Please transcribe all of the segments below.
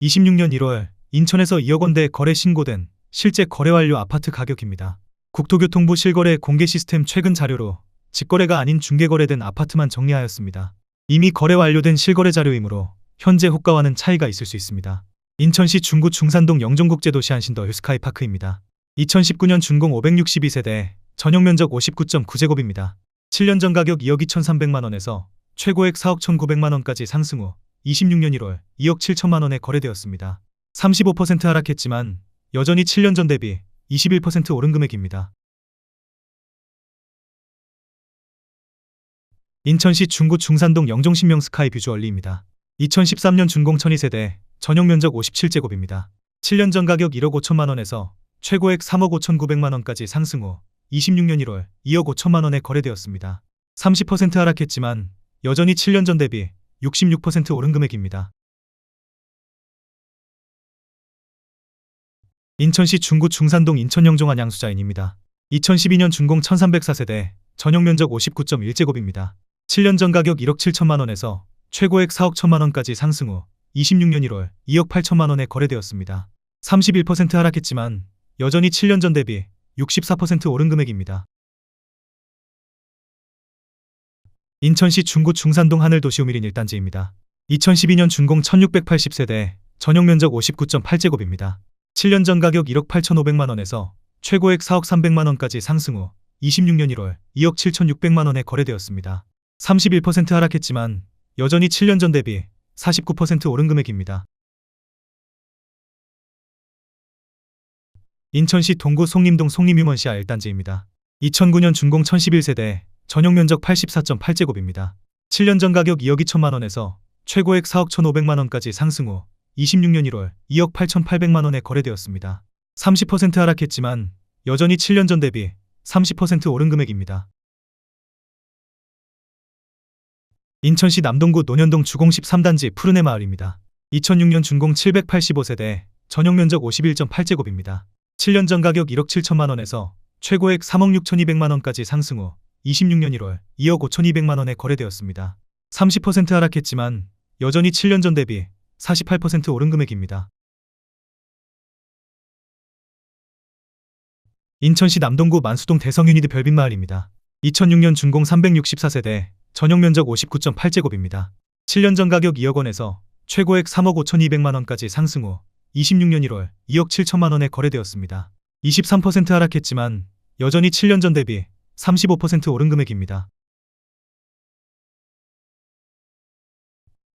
26년 1월 인천에서 2억 원대 거래 신고된 실제 거래 완료 아파트 가격입니다. 국토교통부 실거래 공개 시스템 최근 자료로 직거래가 아닌 중개거래된 아파트만 정리하였습니다. 이미 거래 완료된 실거래 자료이므로 현재 호가와는 차이가 있을 수 있습니다. 인천시 중구 중산동 영종국제도시 한신더 휴스카이파크입니다. 2019년 준공 562세대, 전용 면적 59.9제곱입니다. 7년 전 가격 2억 2,300만원에서 최고액 4억 1,900만원까지 상승 후 26년 1월 2억 7천만원에 거래되었습니다. 35% 하락했지만 여전히 7년 전 대비 21% 오른 금액입니다. 인천시 중구 중산동 영종신명 스카이 뷰주얼리입니다. 2013년 준공 1200세대, 전용 면적 57제곱입니다. 7년 전 가격 1억 5천만원에서 최고액 3억 5,900만원까지 상승 후 26년 1월 2억 5천만원에 거래되었습니다. 30% 하락했지만 여전히 7년 전 대비 66% 오른 금액입니다. 인천시 중구 중산동 인천영종한 양수자인입니다. 2012년 준공 1304세대, 전용 면적 59.1제곱입니다. 7년 전 가격 1억 7천만원에서 최고액 4억 1천만원까지 상승 후 26년 1월 2억 8천만원에 거래되었습니다. 31% 하락했지만 여전히 7년 전 대비 64% 오른 금액입니다. 인천시 중구 중산동 하늘도시우미린 1단지입니다. 2012년 준공 1680세대, 전용 면적 59.8제곱입니다. 7년 전 가격 1억 8,500만원에서 최고액 4억 300만원까지 상승 후 26년 1월 2억 7,600만원에 거래되었습니다. 31% 하락했지만 여전히 7년 전 대비 49% 오른 금액입니다. 인천시 동구 송림동 송림유먼시아 1단지입니다. 2009년 준공 1011세대, 전용 면적 84.8제곱입니다. 7년 전 가격 2억 2천만원에서 최고액 4억 1,500만원까지 상승 후 26년 1월 2억 8,800만원에 거래되었습니다. 30% 하락했지만 여전히 7년 전 대비 30% 오른 금액입니다. 인천시 남동구 논현동 주공 13단지 푸른의 마을입니다. 2006년 준공 785세대, 전용 면적 51.8제곱입니다. 7년 전 가격 1억 7천만원에서 최고액 3억 6,200만원까지 상승 후 26년 1월 2억 5,200만원에 거래되었습니다. 30% 하락했지만 여전히 7년 전 대비 48% 오른 금액입니다. 인천시 남동구 만수동 대성유니드 별빛마을입니다. 2006년 준공 364세대, 전용 면적 59.8제곱입니다. 7년 전 가격 2억 원에서 최고액 3억 5,200만원까지 상승 후 26년 1월 2억 7천만원에 거래되었습니다. 23% 하락했지만 여전히 7년 전 대비 35% 오른 금액입니다.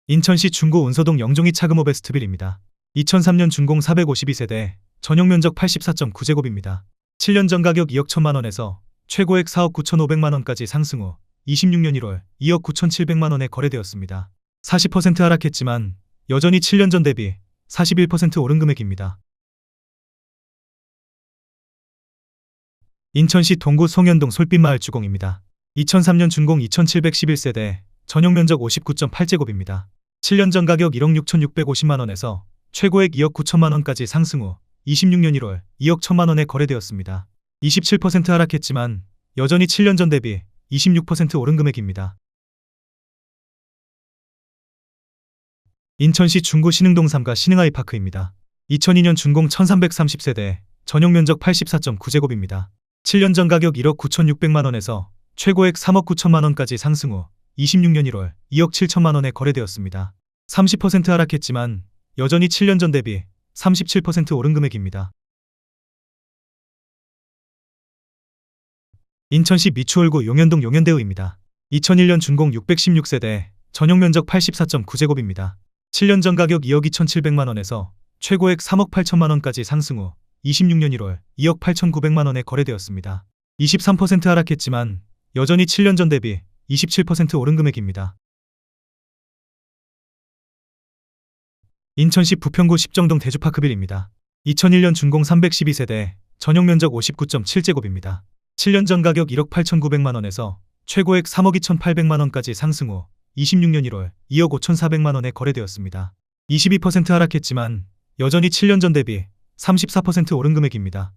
인천시 중구 은서동 영종이 차금호 베스트빌입니다. 2003년 준공 452세대, 전용 면적 84.9제곱입니다. 7년 전 가격 2억 1천만원에서 최고액 4억 9,500만원까지 상승 후 26년 1월 2억 9,700만원에 거래되었습니다. 40% 하락했지만 여전히 7년 전 대비 41% 오른 금액입니다. 인천시 동구 송현동 솔빛마을 주공입니다. 2003년 준공 2711세대, 전용 면적 59.8제곱입니다. 7년 전 가격 1억 6,650만원에서 최고액 2억 9천만원까지 상승 후 26년 1월 2억 1천만원에 거래되었습니다. 27% 하락했지만 여전히 7년 전 대비 26% 오른 금액입니다. 인천시 중구 신흥동 3가 신흥아이파크입니다. 2002년 준공 1330세대, 전용 면적 84.9제곱입니다. 7년 전 가격 1억 9,600만원에서 최고액 3억 9천만원까지 상승 후 26년 1월 2억 7천만원에 거래되었습니다. 30% 하락했지만 여전히 7년 전 대비 37% 오른 금액입니다. 인천시 미추홀구 용현동 용현대우입니다. 2001년 준공 616세대, 전용 면적 84.9제곱입니다. 7년 전 가격 2억 2,700만원에서 최고액 3억 8천만원까지 상승 후 26년 1월 2억 8,900만원에 거래되었습니다. 23% 하락했지만 여전히 7년 전 대비 27% 오른 금액입니다. 인천시 부평구 십정동 대주파크빌입니다. 2001년 준공 312세대, 전용 면적 59.7제곱입니다. 7년 전 가격 1억 8,900만원에서 최고액 3억 2,800만원까지 상승 후 26년 1월 2억 5,400만원에 거래되었습니다. 22% 하락했지만 여전히 7년 전 대비 34% 오른 금액입니다.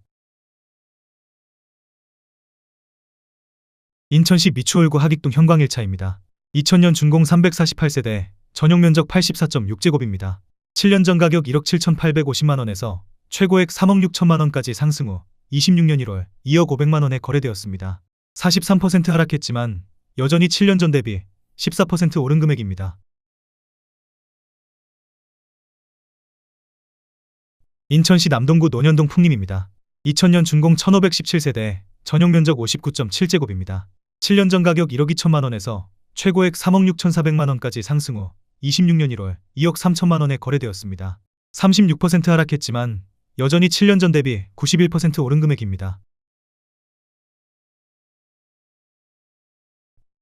인천시 미추홀구 하vic동 형광 1차입니다. 2000년 준공 348세대, 전용 면적 84.6제곱입니다. 7년 전 가격 1억 7,850만 원에서 최고액 3억 6천만 원까지 상승 후 26년 1월 2억 500만 원에 거래되었습니다. 43% 하락했지만 여전히 7년 전 대비 14% 오른 금액입니다. 인천시 남동구 논현동 풍림입니다. 2000년 준공 1517세대, 전용 면적 59.7제곱입니다. 7년 전 가격 1억 2천만 원에서 최고액 3억 6,400만 원까지 상승 후 26년 1월 2억 3천만 원에 거래되었습니다. 36% 하락했지만 여전히 7년 전 대비 91% 오른 금액입니다.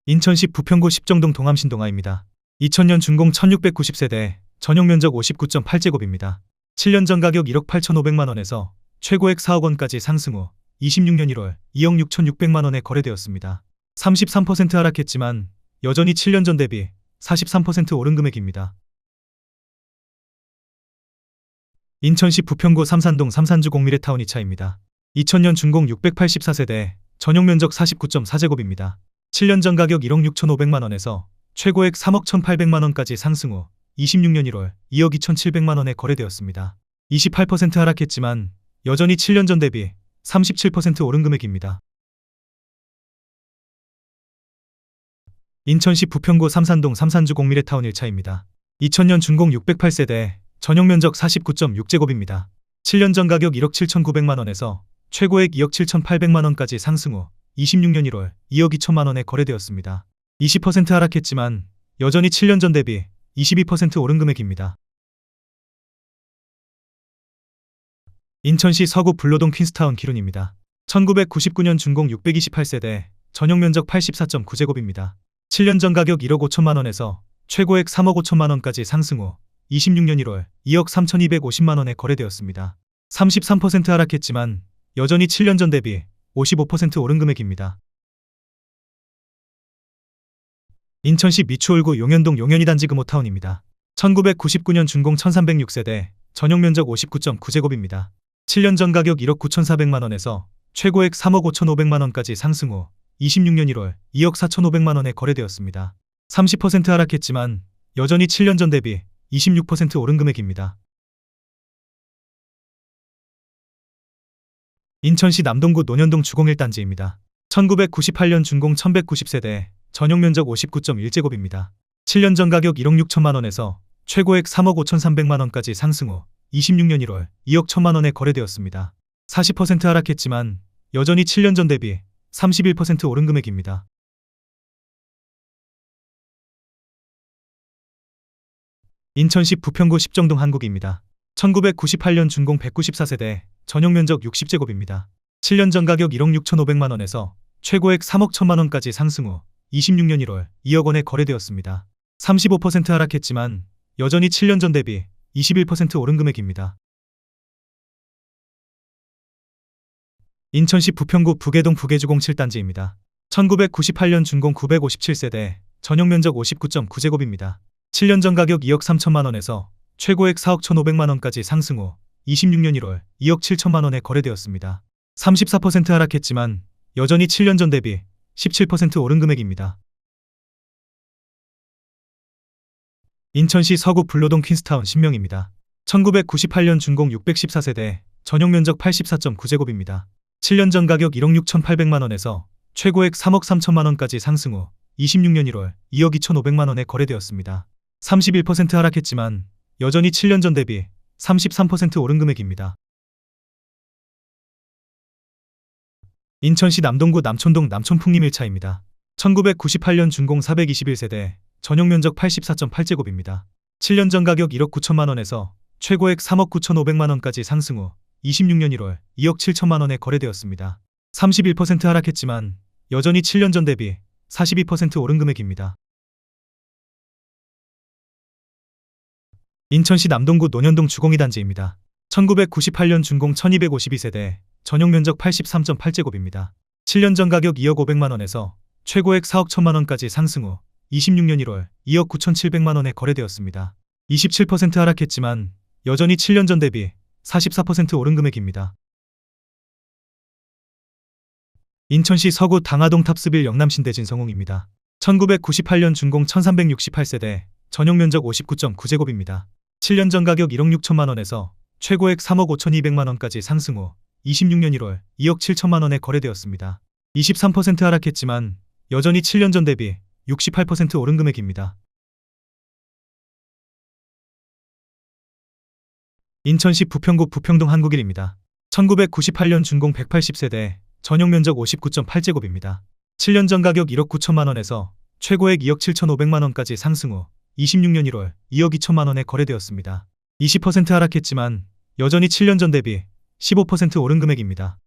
인천시 부평구 십정동 동암신동아입니다. 2000년 준공 1690세대, 전용 면적 59.8제곱입니다. 7년 전 가격 1억 8,500만 원에서 최고액 4억 원까지 상승 후 26년 1월 2억 6,600만 원에 거래되었습니다. 33% 하락했지만 여전히 7년 전 대비 43% 오른 금액입니다. 인천시 부평구 삼산동 삼산주 공미래타운 2차입니다. 2000년 준공 684세대, 전용 면적 49.4제곱입니다. 7년 전 가격 1억 6,500만 원에서 최고액 3억 1,800만 원까지 상승 후 26년 1월 2억 2,700만 원에 거래되었습니다. 28% 하락했지만 여전히 7년 전 대비 37% 오른 금액입니다. 인천시 부평구 삼산동 삼산주 공미래타운 1차입니다. 2000년 준공 608세대, 전용 면적 49.6제곱입니다. 7년 전 가격 1억 7,900만 원에서 최고액 2억 7,800만 원까지 상승 후 26년 1월 2억 2천만 원에 거래되었습니다. 20% 하락했지만 여전히 7년 전 대비 22% 오른 금액입니다. 인천시 서구 불로동 퀸스타운 기룬입니다. 1999년 준공 628세대, 전용 면적 84.9제곱입니다. 7년 전 가격 1억 5천만 원에서 최고액 3억 5천만 원까지 상승 후 26년 1월 2억 3,250만 원에 거래되었습니다. 33% 하락했지만 여전히 7년 전 대비 55% 오른 금액입니다. 인천시 미추홀구 용현동 용현이 단지 금호타운입니다. 1999년 준공 1306세대, 전용 면적 59.9제곱입니다. 7년 전 가격 1억 9,400만 원에서 최고액 3억 5,500만 원까지 상승 후 26년 1월 2억 4,500만 원에 거래되었습니다. 30% 하락했지만 여전히 7년 전 대비 26% 오른 금액입니다. 인천시 남동구 논현동 주공 1단지입니다. 1998년 준공 1190세대, 전용 면적 59.1제곱입니다. 7년 전 가격 1억 6천만 원에서 최고액 3억 5,300만 원까지 상승 후 26년 1월 2억 1천만 원에 거래되었습니다. 40% 하락했지만 여전히 7년 전 대비 31% 오른 금액입니다. 인천시 부평구 십정동 한국입니다. 1998년 준공 194세대, 전용 면적 60제곱입니다. 7년 전 가격 1억 6,500만 원에서 최고액 3억 1천만 원까지 상승 후 26년 1월 2억 원에 거래되었습니다. 35% 하락했지만 여전히 7년 전 대비 21% 오른 금액입니다. 인천시 부평구 부계동 부계주공 7단지입니다. 1998년 준공 957세대, 전용 면적 59.9제곱입니다. 7년 전 가격 2억 3천만 원에서 최고액 4억 1,500만 원까지 상승 후 26년 1월 2억 7천만 원에 거래되었습니다. 34% 하락했지만 여전히 7년 전 대비 17% 오른 금액입니다. 인천시 서구 불로동 퀸스타운 신명입니다. 1998년 준공 614세대, 전용 면적 84.9제곱입니다. 7년 전 가격 1억 6,800만 원에서 최고액 3억 3천만 원까지 상승 후 26년 1월 2억 2,500만 원에 거래되었습니다. 31% 하락했지만 여전히 7년 전 대비 33% 오른 금액입니다. 인천시 남동구 남촌동 남촌풍림 1차입니다. 1998년 준공 421세대, 전용 면적 84.8제곱입니다. 7년 전 가격 1억 9천만 원에서 최고액 3억 9,500만 원까지 상승 후 26년 1월 2억 7천만 원에 거래되었습니다. 31% 하락했지만 여전히 7년 전 대비 42% 오른 금액입니다. 인천시 남동구 논현동 주공 2단지입니다. 1998년 준공 1252세대, 전용 면적 83.8제곱입니다. 7년 전 가격 2억 500만 원에서 최고액 4억 1천만 원까지 상승 후 26년 1월 2억 9,700만 원에 거래되었습니다. 27% 하락했지만 여전히 7년 전 대비 44% 오른 금액입니다. 인천시 서구 당하동 탑스빌 영남신대 진성홍입니다. 1998년 준공 1368세대, 전용 면적 59.9제곱입니다. 7년 전 가격 1억 6천만 원에서 최고액 3억 5,200만 원까지 상승 후 26년 1월 2억 7천만 원에 거래되었습니다. 23% 하락했지만 여전히 7년 전 대비 68% 오른 금액입니다. 인천시 부평구 부평동 한국일입니다. 1998년 준공 180세대, 전용 면적 59.8제곱입니다. 7년 전 가격 1억 9천만 원에서 최고액 2억 7,500만 원까지 상승 후 26년 1월 2억 2천만 원에 거래되었습니다. 20% 하락했지만 여전히 7년 전 대비 15% 오른 금액입니다.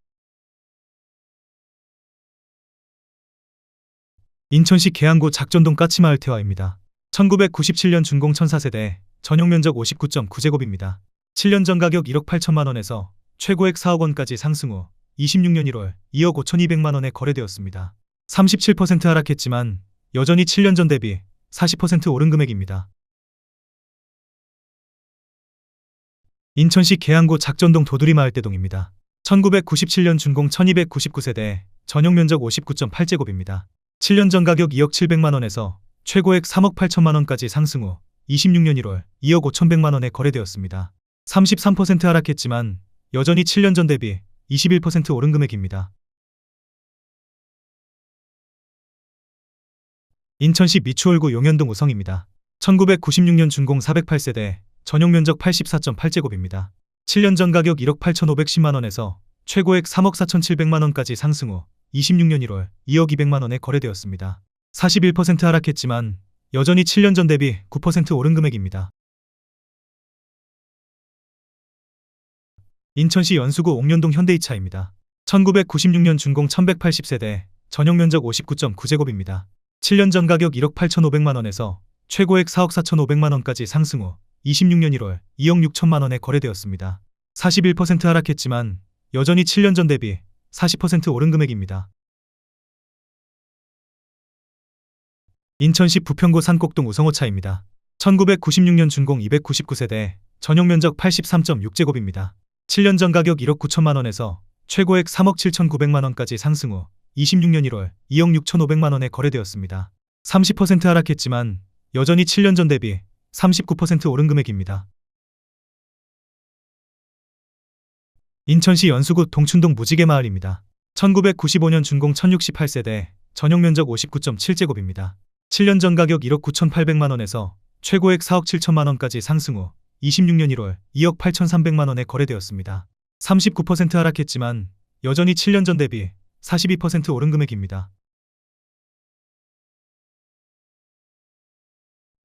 인천시 계양구 작전동 까치마을 태화입니다. 1997년 준공 1004세대, 전용 면적 59.9제곱입니다. 7년 전 가격 1억 8천만 원에서 최고액 4억 원까지 상승 후 26년 1월 2억 5,200만 원에 거래되었습니다. 37% 하락했지만 여전히 7년 전 대비 40% 오른 금액입니다. 인천시 계양구 작전동 도두리마을대동입니다. 1997년 준공 1299세대, 전용 면적 59.8제곱입니다. 7년 전 가격 2억 700만 원에서 최고액 3억 8천만 원까지 상승 후 26년 1월 2억 5,100만 원에 거래되었습니다. 33% 하락했지만 여전히 7년 전 대비 21% 오른 금액입니다. 인천시 미추홀구 용현동 우성입니다. 1996년 준공 408세대, 전용 면적 84.8제곱입니다. 7년 전 가격 1억 8,510만 원에서 최고액 3억 4,700만 원까지 상승 후 26년 1월 2억 200만 원에 거래되었습니다. 41% 하락했지만 여전히 7년 전 대비 9% 오른 금액입니다. 인천시 연수구 옥년동 현대이차입니다. 1996년 준공 1180세대, 전용 면적 59.9제곱입니다. 7년 전 가격 1억 8,500만 원에서 최고액 4억 4,500만 원까지 상승 후 26년 1월 2억 6천만 원에 거래되었습니다. 41% 하락했지만 여전히 7년 전 대비 40% 오른 금액입니다. 인천시 부평구 산곡동 우성호차입니다. 1996년 준공 299세대, 전용 면적 83.6제곱입니다. 7년 전 가격 1억 9천만 원에서 최고액 3억 7,900만 원까지 상승 후 26년 1월 2억 6,500만 원에 거래되었습니다. 30% 하락했지만 여전히 7년 전 대비 39% 오른 금액입니다. 인천시 연수구 동춘동 무지개마을입니다. 1995년 준공 1068세대, 전용 면적 59.7제곱입니다. 7년 전 가격 1억 9,800만 원에서 최고액 4억 7천만 원까지 상승 후 26년 1월 2억 8,300만 원에 거래되었습니다. 39% 하락했지만 여전히 7년 전 대비 42% 오른 금액입니다.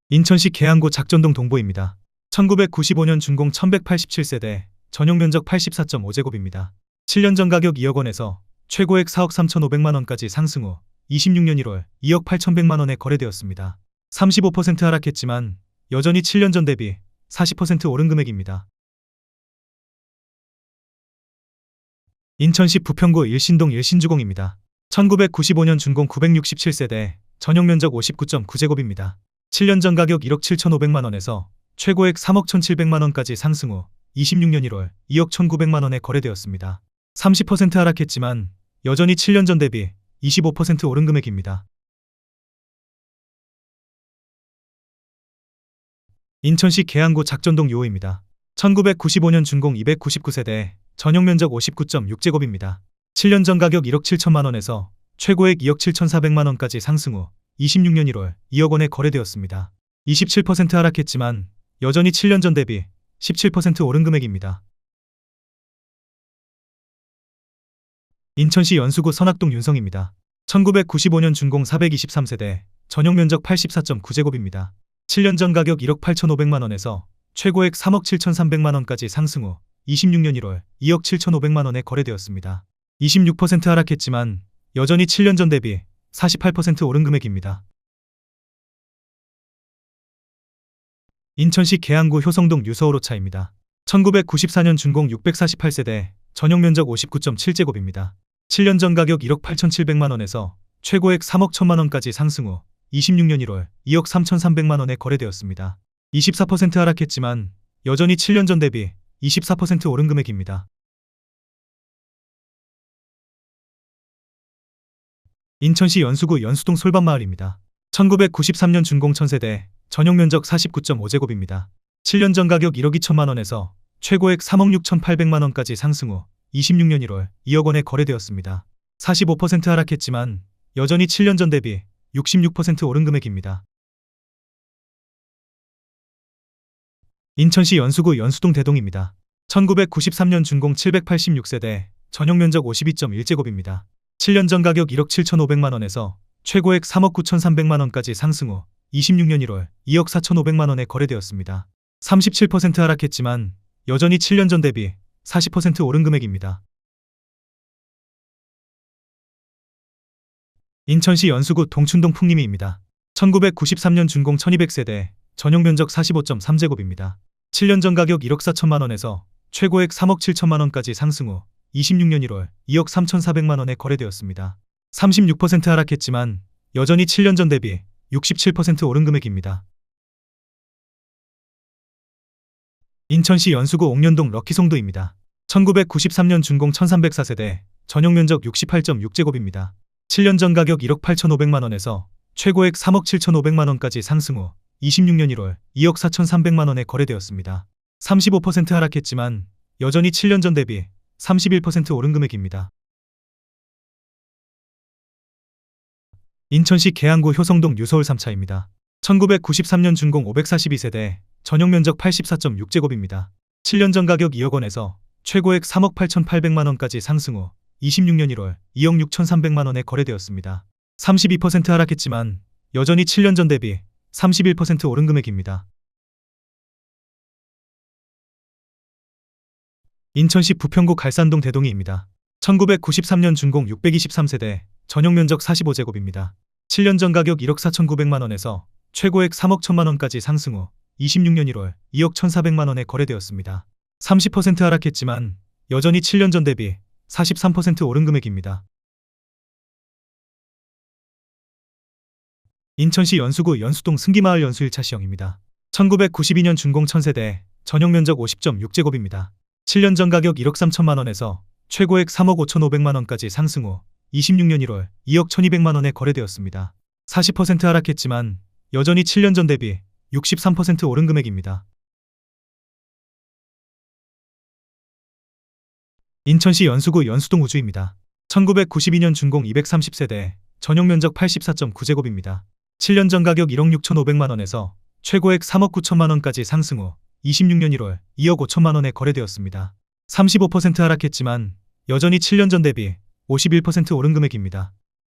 인천시 계양구 작전동 동보입니다. 1995년 준공 1187세대, 전용 면적 84.5제곱입니다. 7년 전 가격 2억 원에서 최고액 4억 3,500만 원까지 상승 후 26년 1월 2억 8,100만 원에 거래되었습니다. 35% 하락했지만 여전히 7년 전 대비 40% 오른 금액입니다. 인천시 부평구 일신동 일신주공입니다. 1995년 준공 967세대, 전용 면적 59.9제곱입니다. 7년 전 가격 1억 7,500만 원에서 최고액 3억 1,700만 원까지 상승 후 26년 1월 2억 1,900만 원에 거래되었습니다. 30% 하락했지만 여전히 7년 전 대비 25% 오른 금액입니다. 인천시 계양구 작전동 요호입니다. 1995년 준공 299세대, 전용 면적 59.6제곱입니다. 7년 전 가격 1억 7천만 원에서 최고액 2억 7,400만 원까지 상승 후 26년 1월 2억 원에 거래되었습니다. 27% 하락했지만 여전히 7년 전 대비 17% 오른 금액입니다. 인천시 연수구 선악동 윤성입니다. 1995년 준공 423세대, 전용 면적 84.9제곱입니다. 7년 전 가격 1억 8,500만 원에서 최고액 3억 7,300만 원까지 상승 후 26년 1월 2억 7,500만 원에 거래되었습니다. 26% 하락했지만 여전히 7년 전 대비 48% 오른 금액입니다. 인천시 계양구 효성동 유서울호차입니다. 1994년 준공 648세대, 전용 면적 59.7제곱입니다. 7년 전 가격 1억 8,700만 원에서 최고액 3억 1천만 원까지 상승 후 26년 1월 2억 3,300만 원에 거래되었습니다. 24% 하락했지만 여전히 7년 전 대비 24% 오른 금액입니다. 인천시 연수구 연수동 솔밭마을입니다. 1993년 준공 1000세대, 전용 면적 49.5제곱입니다. 7년 전 가격 1억 2천만 원에서 최고액 3억 6천8백만 원까지 상승 후 26년 1월 2억 원에 거래되었습니다. 45% 하락했지만 여전히 7년 전 대비 66% 오른 금액입니다. 인천시 연수구 연수동 대동입니다. 1993년 준공 786세대, 전용 면적 52.1제곱입니다. 7년 전 가격 1억 7천5백만 원에서 최고액 3억 9천3백만 원까지 상승 후 26년 1월 2억 4천5백만 원에 거래되었습니다. 37% 하락했지만 여전히 7년 전 대비 40% 오른 금액입니다. 인천시 연수구 동춘동 풍림이입니다. 1993년 준공 1200세대, 전용 면적 45.3제곱입니다. 7년 전 가격 1억 4천만 원에서 최고액 3억 7천만 원까지 상승 후 26년 1월 2억 3천4백만 원에 거래되었습니다. 36% 하락했지만 여전히 7년 전 대비 67% 오른 금액입니다. 인천시 연수구 옥년동 럭키송도입니다. 1993년 준공 1304세대, 전용 면적 68.6제곱입니다. 7년 전 가격 1억 8천5백만 원에서 최고액 3억 7천5백만 원까지 상승 후 26년 1월 2억 4천3백만 원에 거래되었습니다. 35% 하락했지만 여전히 7년 전 대비 31% 오른 금액입니다. 인천시 계양구 효성동 유서울 3차입니다. 1993년 준공 542세대, 전용 면적 84.6제곱입니다. 7년 전 가격 2억 원에서 최고액 3억 8천8백만 원까지 상승 후 26년 1월 2억 6천3백만 원에 거래되었습니다. 32% 하락했지만 여전히 7년 전 대비 31% 오른 금액입니다. 인천시 부평구 갈산동 대동이입니다. 1993년 준공 623세대, 전용 면적 45제곱입니다. 7년 전 가격 1억 4천9백만 원에서 최고액 3억 1천만 원까지 상승 후 26년 1월 2억 1,400만 원에 거래되었습니다. 30% 하락했지만 여전히 7년 전 대비 43% 오른 금액입니다. 인천시 연수구 연수동 승기마을 연수 1차 시형입니다. 1992년 준공 1000세대, 전용 면적 50.6제곱입니다. 7년 전 가격 1억 3천만 원에서 최고액 3억 5천5백만 원까지 상승 후 26년 1월 2억 1200만 원에 거래되었습니다. 40% 하락했지만 여전히 7년 전 대비 63% 오른 금액입니다. 인천시 연수구 연수동 우주입니다. 1992년 준공 230세대, 전용 면적 84.9제곱입니다. 7년 전 가격 1억 6천5백만 원에서 최고액 3억 9천만 원까지 상승 후 26년 1월 2억 5천만 원에 거래되었습니다. 35% 하락했지만 여전히 7년 전 대비 51% 오른 금액입니다.